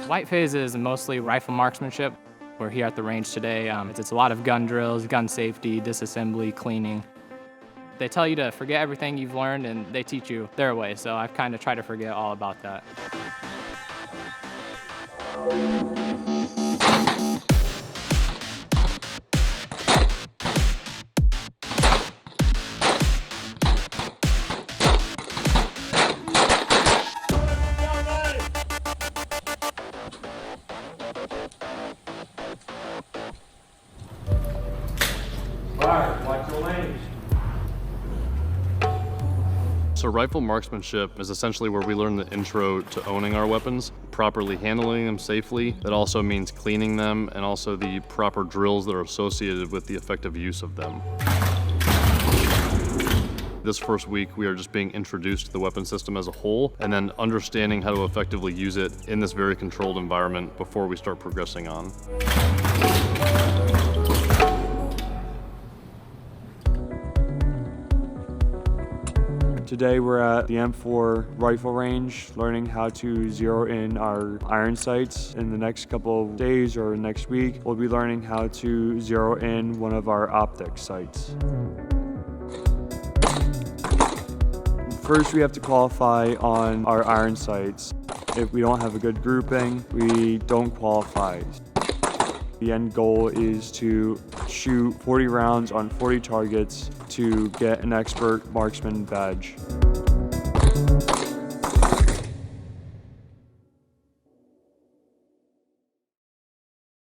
White phase is mostly rifle marksmanship. We're here at the range today. It's a lot of gun drills, gun safety, disassembly, cleaning. They tell you to forget everything you've learned and they teach you their way, so I've kind of tried to forget all about that. Watch your lanes. So rifle marksmanship is essentially where we learn the intro to owning our weapons, properly handling them safely. That also means cleaning them and also the proper drills that are associated with the effective use of them. This first week, we are just being introduced to the weapon system as a whole and then understanding how to effectively use it in this very controlled environment before we start progressing on. Today we're at the M4 rifle range learning how to zero in our iron sights. In the next couple of days or next week, we'll be learning how to zero in one of our optic sights. First, we have to qualify on our iron sights. If we don't have a good grouping, we don't qualify. The end goal is to shoot 40 rounds on 40 targets to get an expert marksman badge.